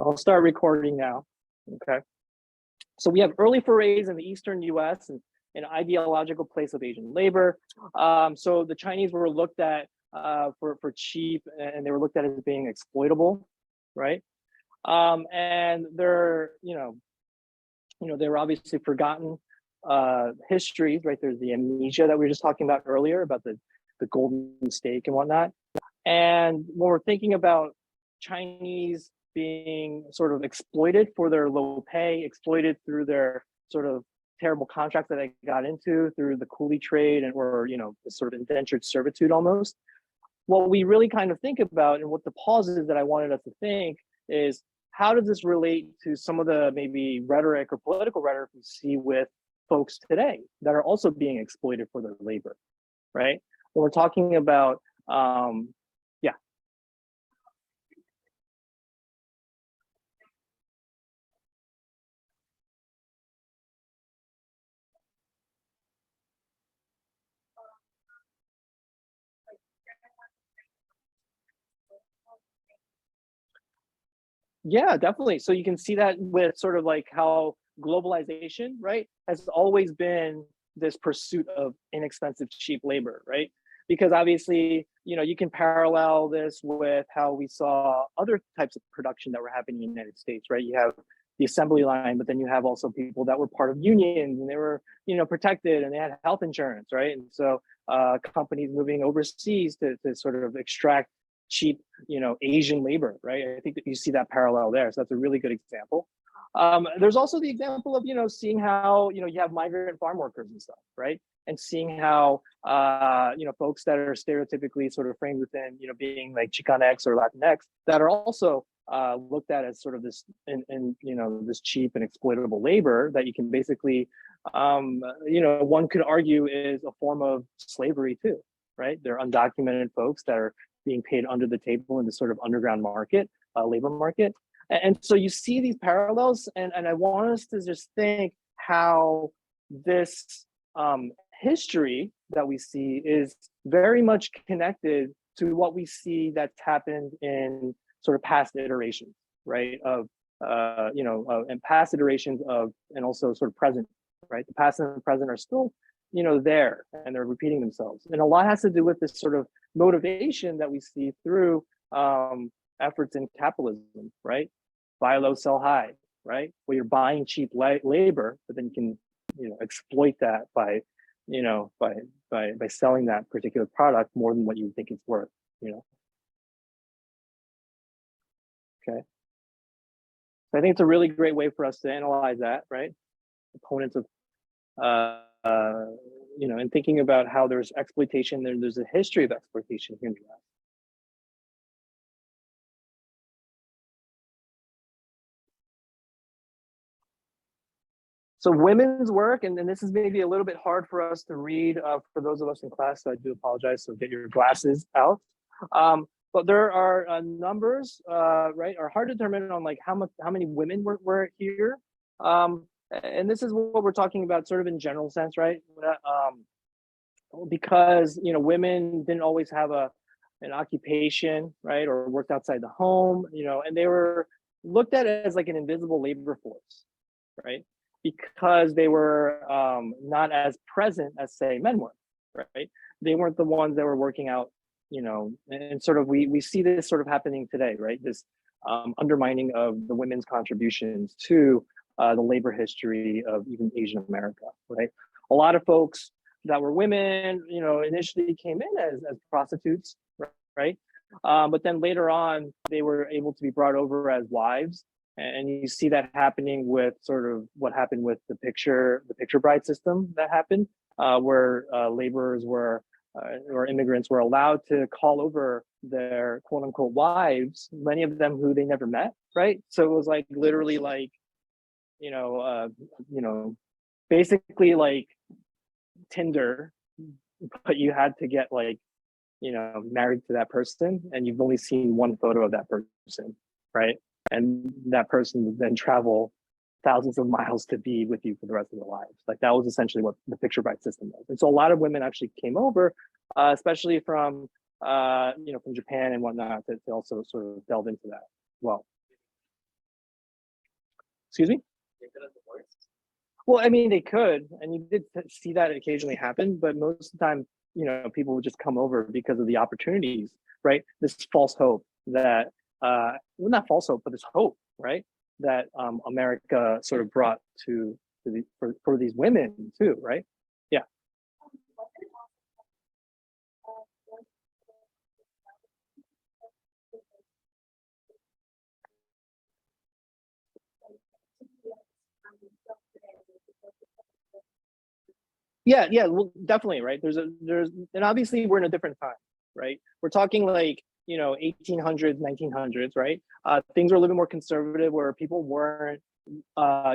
I'll start recording now. Okay. So we have early forays in the Eastern US and an ideological place of Asian labor. So the Chinese were looked at for cheap, and they were looked at as being exploitable, right? And they were obviously forgotten histories, right? There's the amnesia that we were just talking about earlier about the golden steak and whatnot. And when we're thinking about Chinese being sort of exploited for their low pay, exploited through their sort of terrible contracts that they got into through the coolie trade or this sort of indentured servitude almost. What we really kind of think about, and what the pause is that I wanted us to think, is how does this relate to some of the maybe rhetoric or political rhetoric we see with folks today that are also being exploited for their labor, right? When we're talking about yeah, definitely. So you can see that with sort of like how globalization, right, has always been this pursuit of inexpensive, cheap labor, right? Because obviously, you can parallel this with how we saw other types of production that were happening in the United States, right? You have the assembly line, but then you have also people that were part of unions and they were, protected and they had health insurance, right? And so companies moving overseas to sort of extract cheap, Asian labor, right? I think that you see that parallel there. So that's a really good example. There's also the example of, seeing how, you have migrant farm workers and stuff, right? And seeing how, folks that are stereotypically sort of framed within, being like Chicanx or Latinx that are also looked at as sort of this, this cheap and exploitable labor that you can basically, one could argue is a form of slavery too, right? They're undocumented folks that are being paid under the table in this sort of underground market, labor market. And so you see these parallels, and I want us to just think how this history that we see is very much connected to what we see that's happened in sort of past iterations, right? And past iterations of, and also sort of present, right? The past and the present are still, there, and they're repeating themselves. And a lot has to do with this sort of motivation that we see through efforts in capitalism, right? Buy low, sell high, right? Where you're buying cheap labor, but then you can, exploit that by selling that particular product more than what you think it's worth, Okay. So I think it's a really great way for us to analyze that, right? Components of and thinking about how there's exploitation, there's a history of exploitation here in the US. So women's work, and this is maybe a little bit hard for us to read for those of us in class, so I do apologize, so get your glasses out. But there are numbers, right, are hard to determine on like how many women were here. And this is what we're talking about sort of in general sense, right? Because, women didn't always have an occupation, right? Or worked outside the home, and they were looked at as like an invisible labor force, right? Because they were not as present as say men were, right? They weren't the ones that were working out, and sort of we see this sort of happening today, right? This undermining of the women's contributions to the labor history of even Asian America, right? A lot of folks that were women, initially came in as prostitutes, right? But then later on, they were able to be brought over as wives. And you see that happening with sort of what happened with the picture bride system that happened, where laborers were or immigrants were allowed to call over their quote unquote wives, many of them who they never met, right? So it was like literally like, basically like Tinder, but you had to get like, married to that person, and you've only seen one photo of that person, right? And that person would then travel thousands of miles to be with you for the rest of their lives. Like that was essentially what the picture bride system was. And so a lot of women actually came over, especially from from Japan and whatnot, to also sort of delve into that as well. Excuse me? Well, I mean, they could, and you did see that occasionally happen, but most of the time, people would just come over because of the opportunities, right? This false hope that, well, not false hope, but this hope, right? That America sort of brought for these women too, right? Yeah. Yeah, well, definitely, right? And obviously we're in a different time, right? We're talking like, 1800s, 1900s, right? Things were a little bit more conservative where people weren't,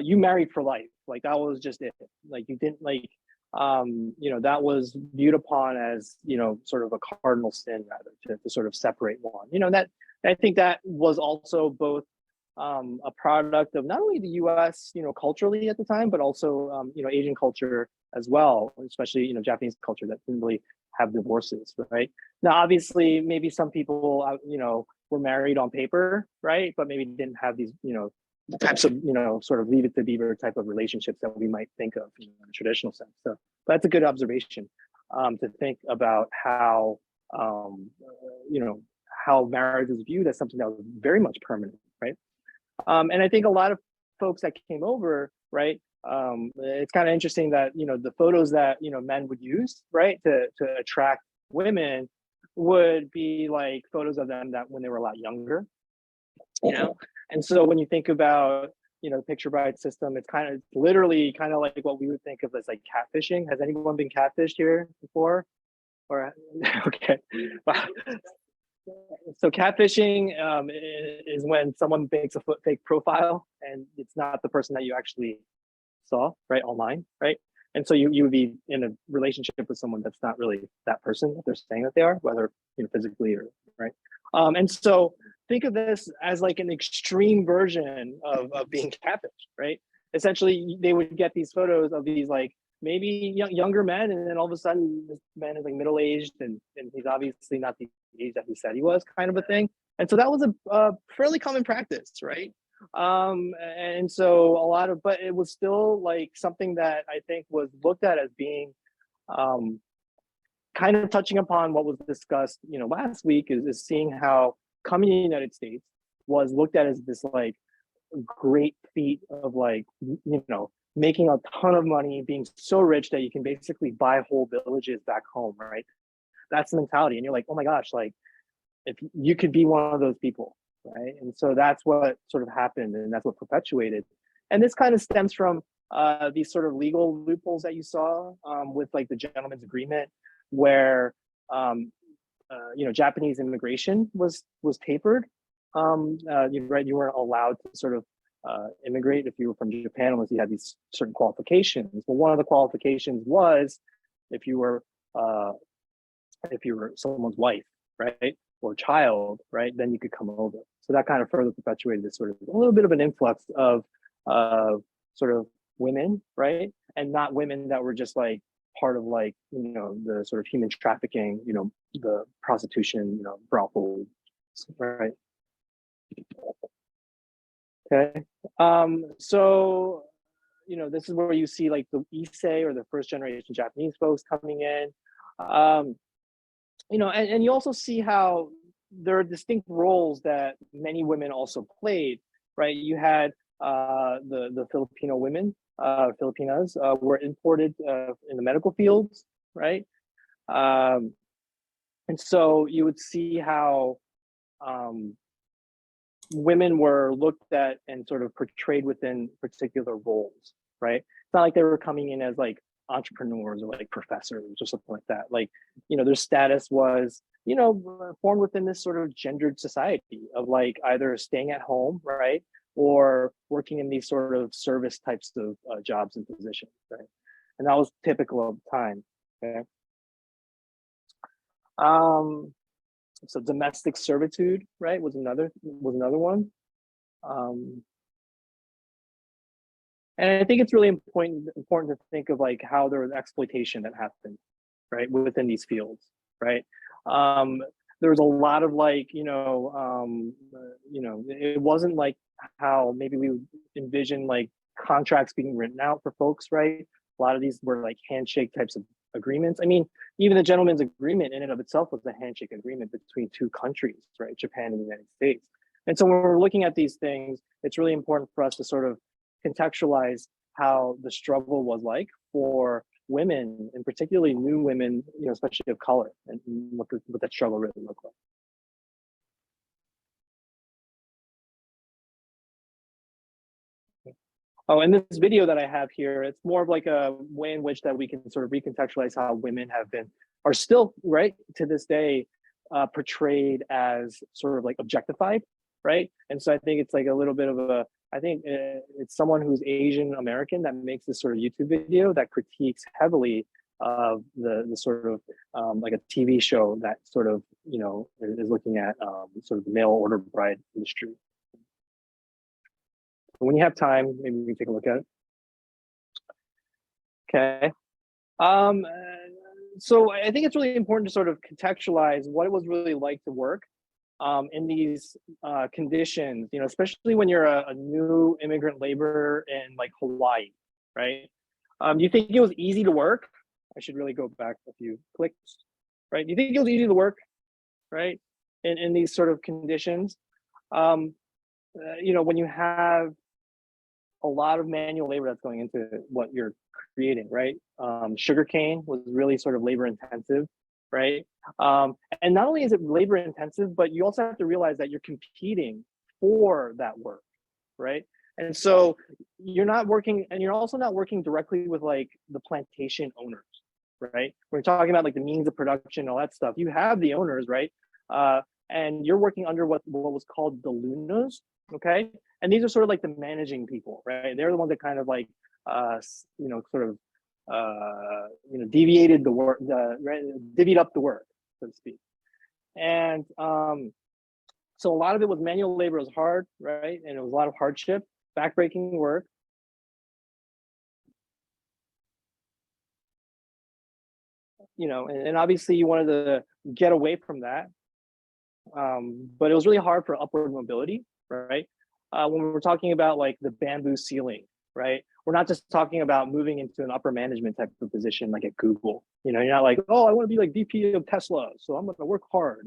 you married for life. Like that was just it. Like you didn't like, that was viewed upon as, sort of a cardinal sin rather to sort of separate one, that I think that was also both a product of not only the US, culturally at the time, but also, Asian culture as well, especially, Japanese culture that didn't really have divorces, right? Now, obviously, maybe some people, were married on paper, right? But maybe didn't have these, the types of, sort of leave it to beaver type of relationships that we might think of, in a traditional sense. So that's a good observation, to think about how, how marriage is viewed as something that was very much permanent, right? And I think a lot of folks that came over, right? It's kind of interesting that the photos that men would use, right, to attract women would be like photos of them that when they were a lot younger, you know. And so when you think about the picture bride system, it's kind of literally kind of like what we would think of as like catfishing. Has anyone been catfished here before? Or okay. So catfishing is when someone makes a fake profile and it's not the person that you actually saw, right, online, right? And so you would be in a relationship with someone that's not really that person that they're saying that they are, whether physically or right. And so think of this as like an extreme version of being catfished, right? Essentially, they would get these photos of these like maybe younger men, and then all of a sudden this man is like middle aged, and he's obviously not the age that he said he was, kind of a thing. And so that was a fairly common practice, right? And so a lot of, but it was still like something that I think was looked at as being um, kind of touching upon what was discussed, last week is seeing how coming to the United States was looked at as this like great feat of like, making a ton of money, being so rich that you can basically buy whole villages back home, right? That's the mentality. And you're like, oh my gosh, like if you could be one of those people, right? And so that's what sort of happened, and that's what perpetuated. And this kind of stems from these sort of legal loopholes that you saw with like the gentleman's agreement, where Japanese immigration was tapered. You weren't allowed to sort of immigrate if you were from Japan unless you had these certain qualifications. Well, one of the qualifications was if you were someone's wife, right, or child, right, then you could come over. So that kind of further perpetuated this sort of a little bit of an influx of sort of women, right, and not women that were just like part of like the sort of human trafficking, the prostitution, brothel, right? Okay. So this is where you see like the Issei or the first generation Japanese folks coming in. And you also see how there are distinct roles that many women also played, right? You had the Filipino women, Filipinas, were imported in the medical fields, right? And so you would see how women were looked at and sort of portrayed within particular roles, right? It's not like they were coming in as like entrepreneurs or like professors or something like that. Like, their status was, formed within this sort of gendered society of like either staying at home, right? Or working in these sort of service types of jobs and positions, right? And that was typical of the time, okay? So domestic servitude, right, was another one. And I think it's really important to think of like how there was exploitation that happened, right, within these fields, right? There was a lot of like, it wasn't like how maybe we would envision like contracts being written out for folks, right? A lot of these were like handshake types of agreements. I mean, even the gentleman's agreement in and of itself was a handshake agreement between two countries, right? Japan and the United States. And so when we're looking at these things, it's really important for us to sort of contextualize how the struggle was like for women, and particularly new women, especially of color, and what that struggle really looked like. Oh, and this video that I have here, it's more of like a way in which that we can sort of recontextualize how women are still, right, to this day, portrayed as sort of like objectified, right? And so I think it's like a little bit of I think it's someone who's Asian American that makes this sort of YouTube video that critiques heavily of the sort of like a TV show that sort of, is looking at sort of the mail order bride industry. When you have time, maybe we can take a look at it. Okay. So I think it's really important to sort of contextualize what it was really like to work in these conditions, especially when you're a new immigrant laborer in like Hawaii, right? Do you think it was easy to work? I should really go back a few clicks, right? Do you think it was easy to work, right? In these sort of conditions? When you have a lot of manual labor that's going into what you're creating, right? Sugarcane was really sort of labor intensive, right? And not only is it labor intensive, but you also have to realize that you're competing for that work, right? And so you're not working, and you're also not working directly with like the plantation owners, right? We're talking about like the means of production, all that stuff. You have the owners, right? And you're working under what was called the lunas, okay? And these are sort of like the managing people, right? They're the ones that kind of like, sort of, deviated the work, divvied up the work, so to speak. And so a lot of it was manual labor. It was hard, right? And it was a lot of hardship, backbreaking work. And obviously you wanted to get away from that. But it was really hard for upward mobility, right? When we're talking about like the bamboo ceiling, right? We're not just talking about moving into an upper management type of position like at Google. You're not like, oh, I want to be like VP of Tesla, so I'm going to work hard.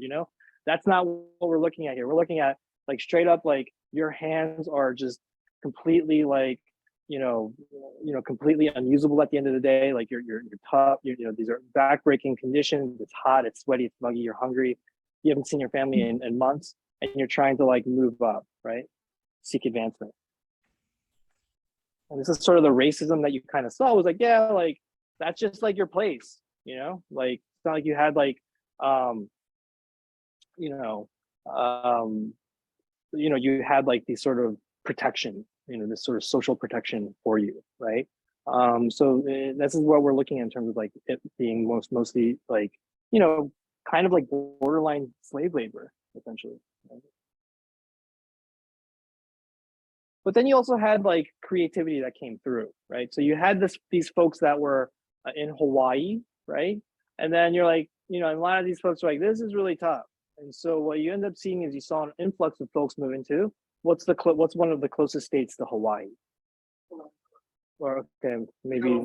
That's not what we're looking at here. We're looking at like straight up like your hands are just completely like, completely unusable at the end of the day. Like you're tough. These are backbreaking conditions. It's hot. It's sweaty. It's muggy. You're hungry. You haven't seen your family in months, and you're trying to like move up, right? Seek advancement. And this is sort of the racism that you kind of saw. Was like, yeah, like that's just like your place, like it's not like you had like you had like these sort of protection, this sort of social protection for you, right? So this is what we're looking at in terms of like it being mostly like, kind of like borderline slave labor, essentially. Right? But then you also had like creativity that came through, right? So you had these folks that were in Hawaii, right? And then you're like, and a lot of these folks are like, this is really tough. And so what you end up seeing is you saw an influx of folks moving to what's one of the closest states to Hawaii? Or okay, maybe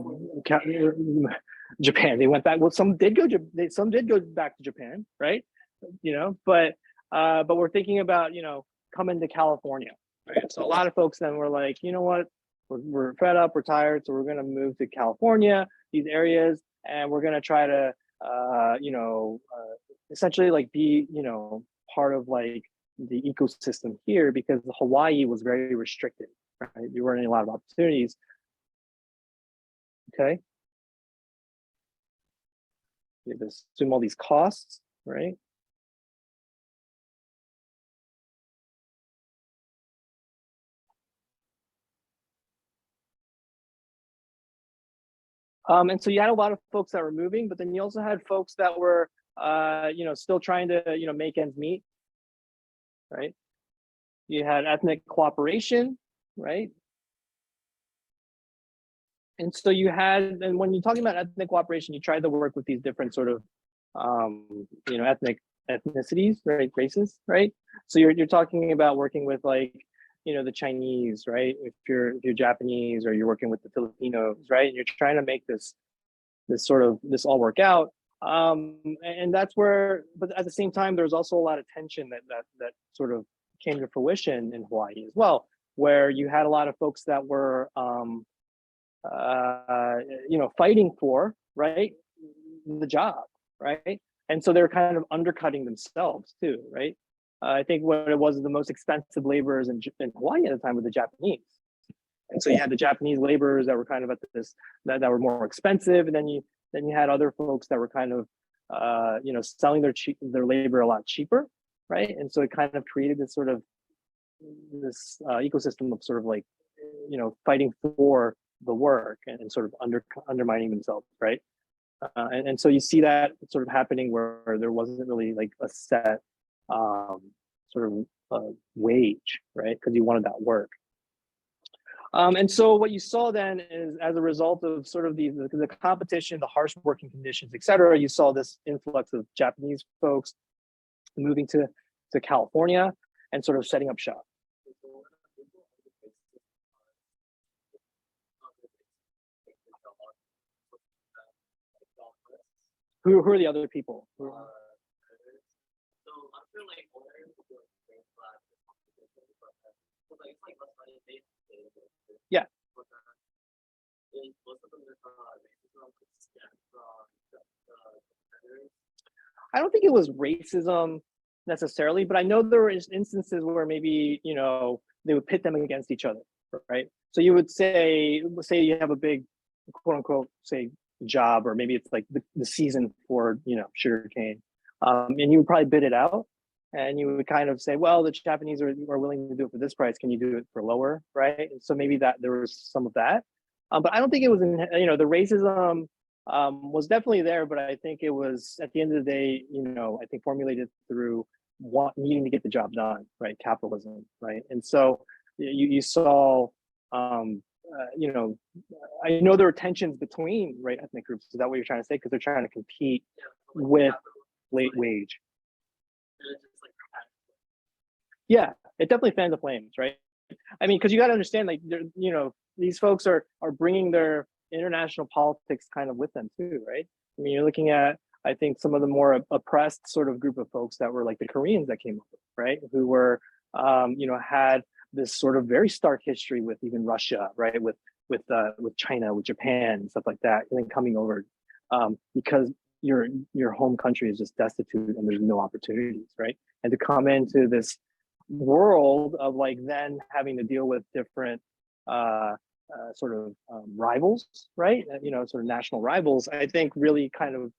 Japan. They went back. Well, some did go back to Japan, right? But we're thinking about coming to California, right? So a lot of folks then were like, you know what, we're fed up, we're tired, so we're going to move to California, these areas, and we're going to try to essentially like be part of like the ecosystem here, because Hawaii was very restricted, right? There weren't a lot of opportunities. Okay. You have to assume all these costs, right? And so you had a lot of folks that were moving, but then you also had folks that were, still trying to, make ends meet, right? You had ethnic cooperation, right? And so and when you're talking about ethnic cooperation, you try to work with these different sort of, ethnicities, right? Races, right? So you're talking about working with like, the Chinese, right? If you're Japanese or you're working with the Filipinos, right? And you're trying to make this all work out. And that's where, but at the same time, there's also a lot of tension that sort of came to fruition in Hawaii as well, where you had a lot of folks that were fighting for, right, the job, right? And so they're kind of undercutting themselves too, right? I think what it was, the most expensive laborers in Hawaii at the time were the Japanese. And so you had the Japanese laborers that were kind of at that were more expensive, and then you had other folks that were kind of selling their labor a lot cheaper, right? And so it kind of created this ecosystem of sort of like fighting for the work and sort of undermining themselves, right? And so you see that sort of happening where there wasn't really like a set sort of wage, right? Because you wanted that work. And so what you saw then is, as a result of sort of the competition, the harsh working conditions, et cetera, you saw this influx of Japanese folks moving to California and sort of setting up shop. Who are the other people? Yeah. I don't think it was racism necessarily, but I know there were instances where maybe they would pit them against each other, right? So you would say you have a big, quote unquote, say job, or maybe it's like the season for sugarcane, and you would probably bid it out, and you would kind of say, well, the Japanese are willing to do it for this price. Can you do it for lower, right? And so maybe that there was some of that, but I don't think it was the racism was definitely there, but I think it was, at the end of the day, I think formulated through needing to get the job done, right? Capitalism, right? And so you saw, I know there were tensions between, right, ethnic groups. Is that what you're trying to say? Because they're trying to compete with late wage. Yeah, it definitely fanned the flames, right? I mean, because you got to understand, like, these folks are bringing their international politics kind of with them too, right? I mean, you're looking at, I think, some of the more oppressed sort of group of folks that were like the Koreans that came over, right? Who were, had this sort of very stark history with even Russia, right? With China, with Japan, and stuff like that, and then coming over because your home country is just destitute and there's no opportunities, right? And to come into this world of like then having to deal with different sort of rivals, right? Sort of national rivals, I think really kind of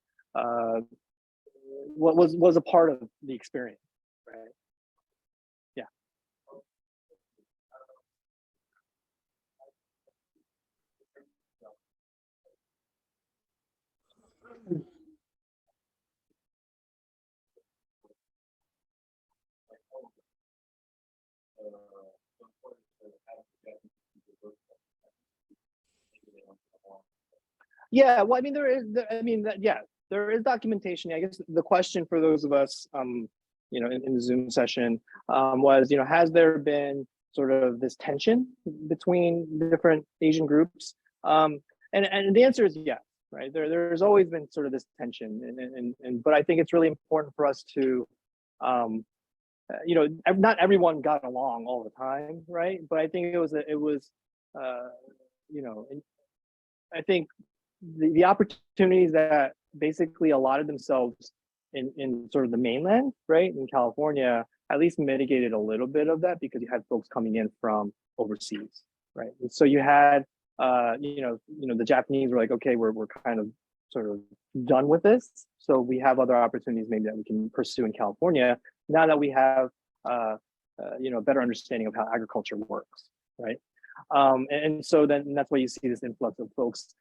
what was a part of the experience, right? Yeah. Yeah, well, I mean, there is documentation. I guess the question for those of us, in the Zoom session, was, has there been sort of this tension between different Asian groups? And the answer is yes, right? There's always been sort of this tension, but I think it's really important for us to, not everyone got along all the time, right? But I think I think the opportunities that basically allotted themselves in sort of the mainland, right, in California, at least mitigated a little bit of that, because you had folks coming in from overseas, right? And so you had, the Japanese were like, okay, we're kind of sort of done with this, so we have other opportunities maybe that we can pursue in California now that we have, a better understanding of how agriculture works, right? And so then that's why you see this influx of folks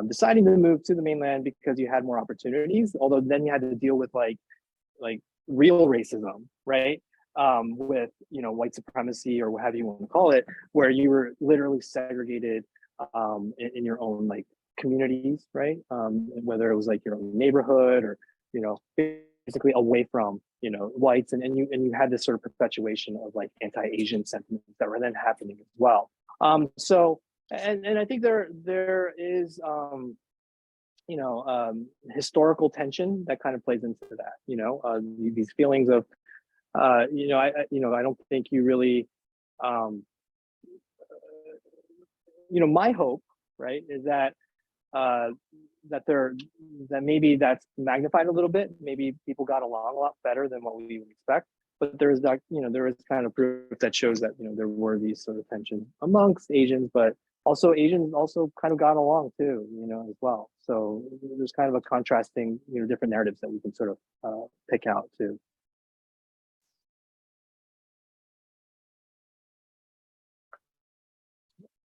deciding to move to the mainland, because you had more opportunities. Although then you had to deal with like real racism, right? With white supremacy, or whatever you want to call it, where you were literally segregated in your own like communities, right? Whether it was like your own neighborhood, or basically away from, you know, whites, and you had this sort of perpetuation of like anti-Asian sentiments that were then happening as well. So and I think there is you know, historical tension that kind of plays into that, you know, these feelings of you know, you know, I don't think you really um you know, my hope, right, is that uh, that there that maybe that's magnified a little bit. Maybe people got along a lot better than what we would expect. But there is that, you know, there is kind of proof that shows that, you know, there were these sort of tensions amongst Asians, but also Asians also kind of got along too, you know, as well. So there's kind of a contrasting, you know, different narratives that we can sort of pick out too.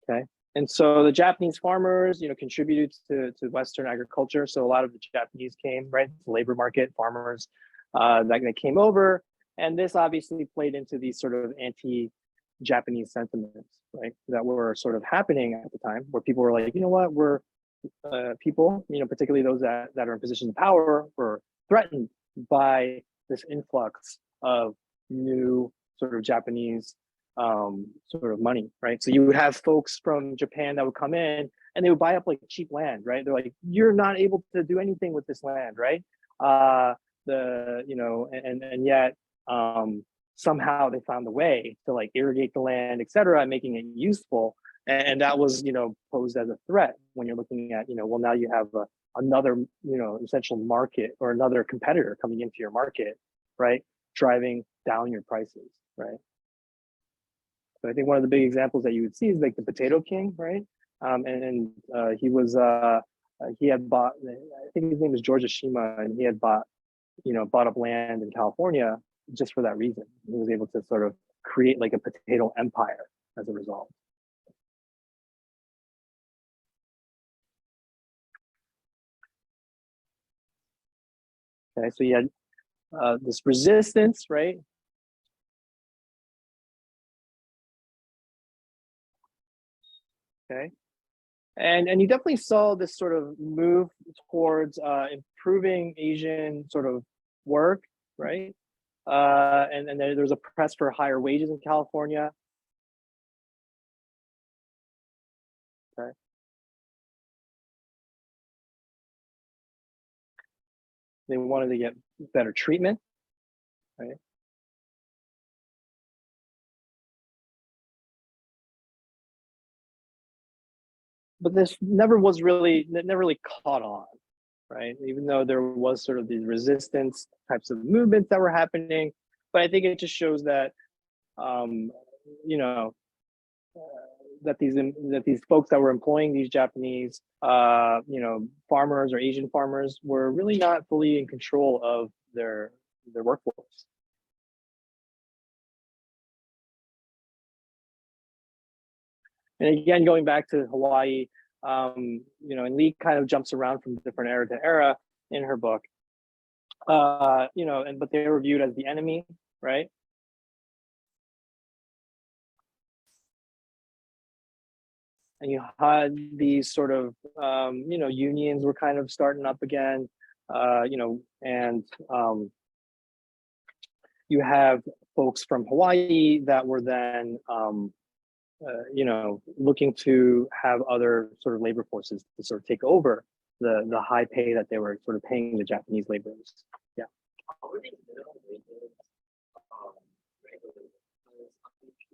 Okay. And so the Japanese farmers, you know, contributed to Western agriculture. So a lot of the Japanese came, right? The labor market, farmers that came over. And this obviously played into these sort of anti-Japanese sentiments, right? That were sort of happening at the time, where people were like, you know what, we're people, you know, particularly those that are in positions of power, were threatened by this influx of new sort of Japanese sort of money, right? So you would have folks from Japan that would come in and they would buy up like cheap land, right? They're like, you're not able to do anything with this land, right? You know, and yet somehow they found a way to like irrigate the land, et cetera, making it useful. And that was, you know, posed as a threat when you're looking at, you know, well, now you have another, you know, essential market or another competitor coming into your market, right? Driving down your prices, right? So I think one of the big examples that you would see is like the Potato King, right? He was he had bought, I think his name was George Ashima, and he had bought, you know, bought up land in California just for that reason. He was able to sort of create like a potato empire as a result. Okay, so you had this resistance, right? Okay, and you definitely saw this sort of move towards improving Asian sort of work, right? And then there was a press for higher wages in California. Okay. They wanted to get better treatment, right? But this never really caught on, right? Even though there was sort of these resistance types of movements that were happening, but I think it just shows that um, you know, uh, that these folks that were employing these Japanese you know, farmers or Asian farmers were really not fully in control of their workforce. And again, going back to Hawaii, you know, and Lee kind of jumps around from different era to era in her book. You know, and but they were viewed as the enemy, right? And you had these sort of you know, unions were kind of starting up again, you know, and you have folks from Hawaii that were then you know, looking to have other sort of labor forces to sort of take over the high pay that they were sort of paying the Japanese laborers. Yeah. How are these minimum wages regulated?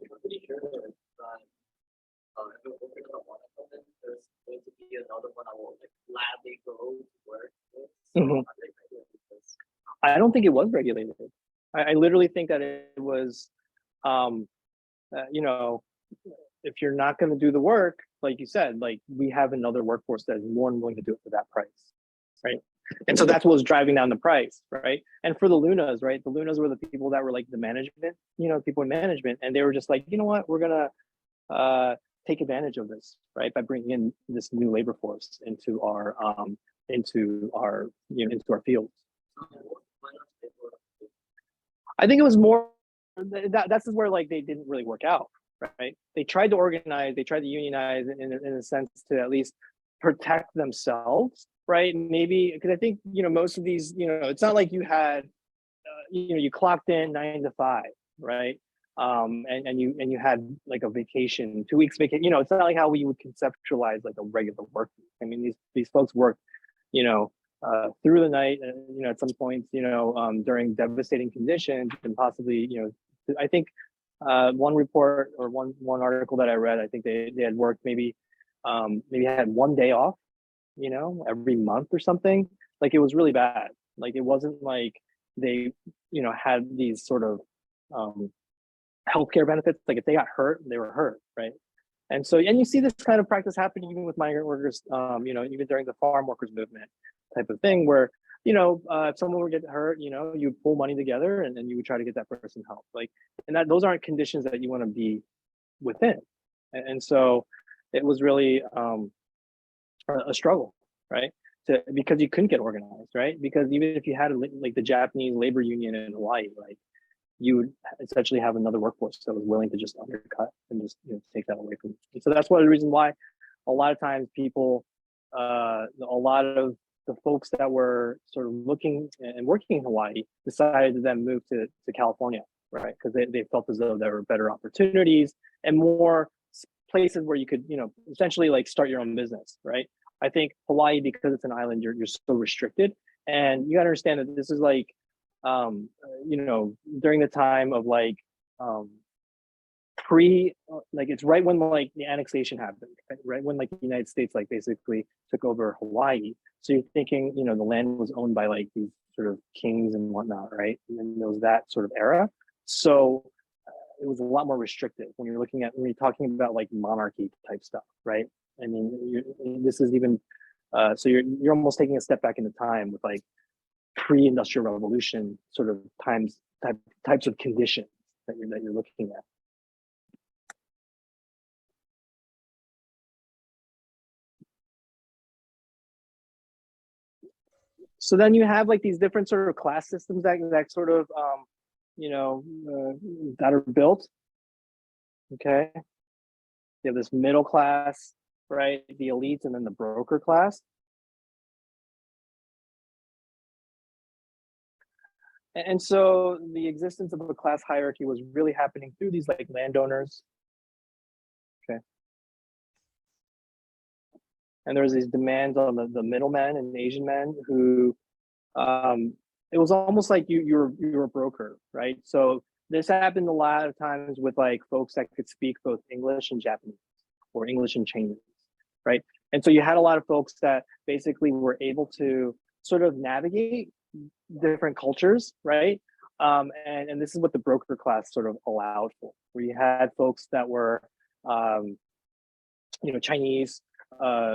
I'm pretty sure that if we're working on one of them, there's going to be another one I will like gladly go to work with. So I don't think it was regulated. I literally think that it was, you know, if you're not going to do the work, like you said, like we have another workforce that is more than willing to do it for that price, right? And so that's what was driving down the price, right? And for the Lunas, right? The Lunas were the people that were like the management, you know, people in management, and they were just like, you know what, we're gonna take advantage of this, right? By bringing in this new labor force into our, you know, into our fields. I think it was more that's where like they didn't really work out, right? They tried to organize, they tried to unionize in a sense to at least protect themselves, right? Maybe because I think, most of these, it's not like you had, you clocked in 9 to 5, right? And you had like a vacation, 2 weeks vacation. It's not like how we would conceptualize like a regular work week. I mean, these folks work, you know, through the night, and at some points, during devastating conditions, and possibly, I think one report or one article that I read, I think they had worked maybe had 1 day off, every month or something. Like it was really bad. Like it wasn't like they, had these sort of um, healthcare benefits. Like if they got hurt, they were hurt, right? And you see this kind of practice happening even with migrant workers, even during the farm workers movement type of thing, where if someone would get hurt, you pull money together and then you would try to get that person help. Like, and that those aren't conditions that you want to be within. And so it was really a struggle, right? Because you couldn't get organized, right? Because even if you had like the Japanese labor union in Hawaii, like you would essentially have another workforce that was willing to just undercut and just take that away from you. So that's one of the reasons why a lot of times people, a lot of the folks that were sort of looking and working in Hawaii decided to then move to California, right? Because they felt as though there were better opportunities and more places where you could, essentially like start your own business, right? I think Hawaii, because it's an island, you're so restricted, and you got to understand that this is like, during the time of like like it's right when like the annexation happened, right when like the United States like basically took over Hawaii. So you're thinking, the land was owned by like these sort of kings and whatnot, right? And then there was that sort of era. So it was a lot more restrictive when you're talking about like monarchy type stuff, right? I mean, this is even so you're almost taking a step back into time with like pre-industrial revolution sort of types of conditions that you're looking at. So then you have like these different sort of class systems that sort of that are built. Okay, you have this middle class, right? The elites, and then the broker class. And so the existence of a class hierarchy was really happening through these like landowners. Okay. And there was these demands on the middlemen and Asian men who, it was almost like you're a broker, right? So this happened a lot of times with like folks that could speak both English and Japanese, or English and Chinese, right? And so you had a lot of folks that basically were able to sort of navigate different cultures, right? And this is what the broker class sort of allowed for, where you had folks that were, Chinese,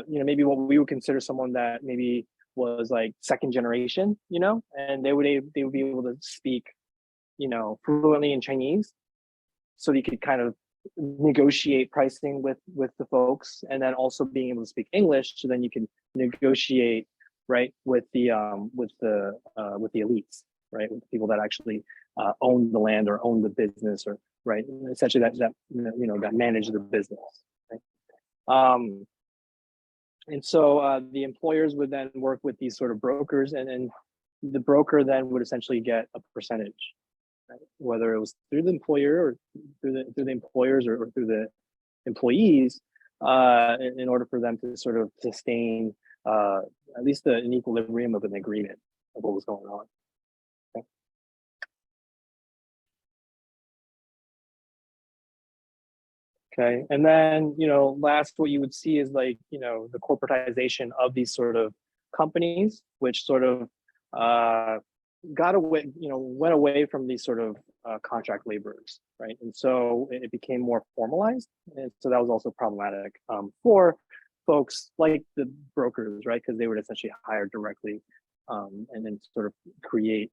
maybe what we would consider someone that maybe was like second generation, and they would be able to speak, fluently in Chinese, so you could kind of negotiate pricing with the folks, and then also being able to speak English, so then you can negotiate, right, with the elites, right, with the people that actually own the land or own the business, or right, essentially that manage the business, right? And so the employers would then work with these sort of brokers, and the broker then would essentially get a percentage, right? Whether it was through the employer or through the employers, or through the employees, in order for them to sort of sustain at least an equilibrium of an agreement of what was going on. Okay. Okay, and then last, what you would see is like the corporatization of these sort of companies, which sort of got away, went away from these sort of contract laborers, right? And so it became more formalized, and so that was also problematic for folks like the brokers, right? Because they would essentially hire directly, and then sort of create.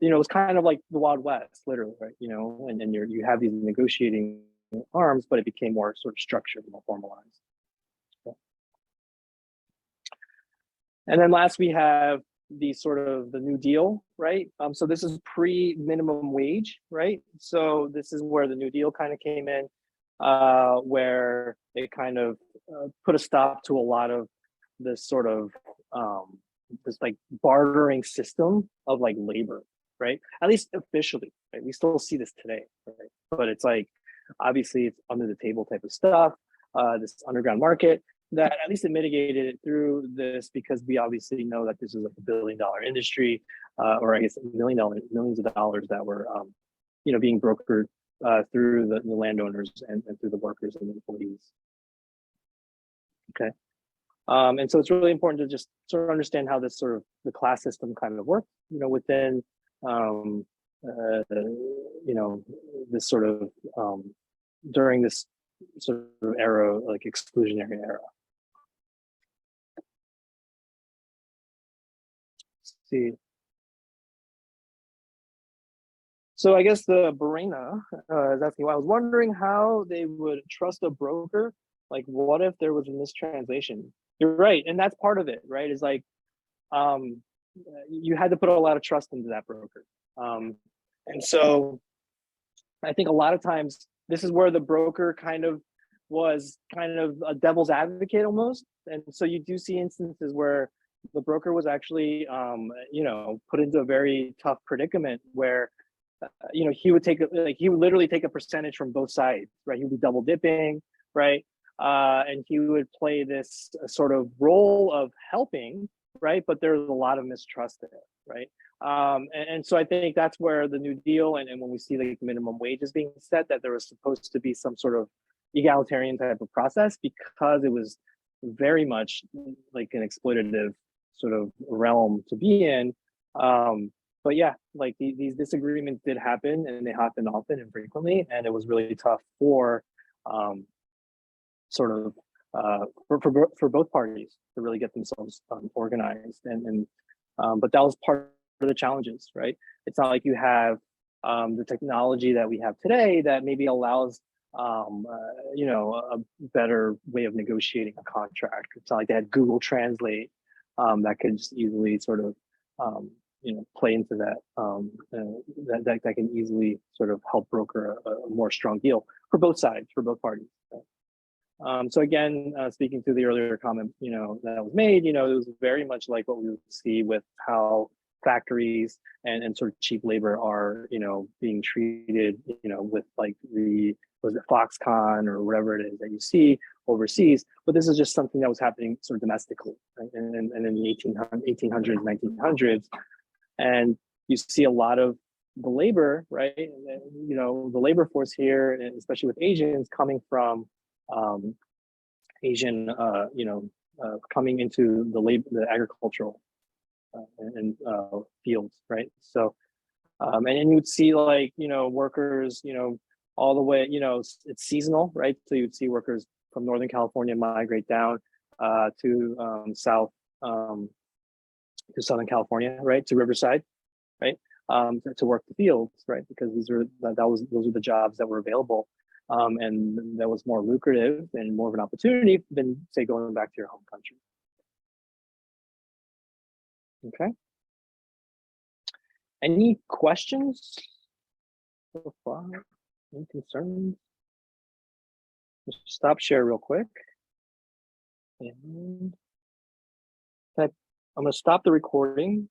It was kind of like the Wild West, literally, right? And then you have these negotiating arms, but it became more sort of structured, more formalized. Okay. And then last, we have the New Deal, right? So this is pre-minimum wage, right? So this is where the New Deal kind of came in, where it kind of put a stop to a lot of this sort of this like bartering system of like labor, right? At least officially, right? We still see this today, right? But it's like obviously it's under the table type of stuff, this underground market that at least it mitigated it through this, because we obviously know that this is like a billion-dollar industry, or I guess millions of dollars that were being brokered through the landowners and through the workers and the employees. Okay. And so it's really important to just sort of understand how this sort of the class system kind of works, within, this sort of during this sort of era, like exclusionary era. Let's see. So I guess the Barena is asking, I was wondering how they would trust a broker. Like, what if there was a mistranslation? You're right, and that's part of it, right? Is like, you had to put a lot of trust into that broker, and so I think a lot of times this is where the broker was a devil's advocate almost, and so you do see instances where the broker was actually, put into a very tough predicament where, he would literally take a percentage from both sides, right? He would be double dipping, right? And he would play this sort of role of helping, right? But there's a lot of mistrust there, right? And so I think that's where the New Deal and when we see like minimum wages being set, that there was supposed to be some sort of egalitarian type of process, because it was very much like an exploitative sort of realm to be in. But yeah, like these disagreements did happen, and they happened often and frequently, and it was really tough for for both parties to really get themselves organized, and but that was part of the challenges, right? It's not like you have the technology that we have today that maybe allows a better way of negotiating a contract. It's not like they had Google Translate that could just easily sort of play into that, that can easily sort of help broker a more strong deal for both sides, for both parties. Right? So again, speaking to the earlier comment, that was made, it was very much like what we would see with how factories and sort of cheap labor are, being treated, with like was it Foxconn or whatever it is that you see overseas. But this is just something that was happening sort of domestically, right? And in the 1800s, 1900s. And you see a lot of the labor, right? The labor force here, and especially with Asians coming from Asian, coming into the agricultural fields, right? So, and you would see like, workers, all the way, it's seasonal, right? So you'd see workers from Northern California migrate down to Southern California, right? To Riverside, right? To work the fields, right? Because those are the jobs that were available. And that was more lucrative and more of an opportunity than, say, going back to your home country. Okay. Any questions so far? Any concerns? Just stop share real quick. And I'm going to stop the recording.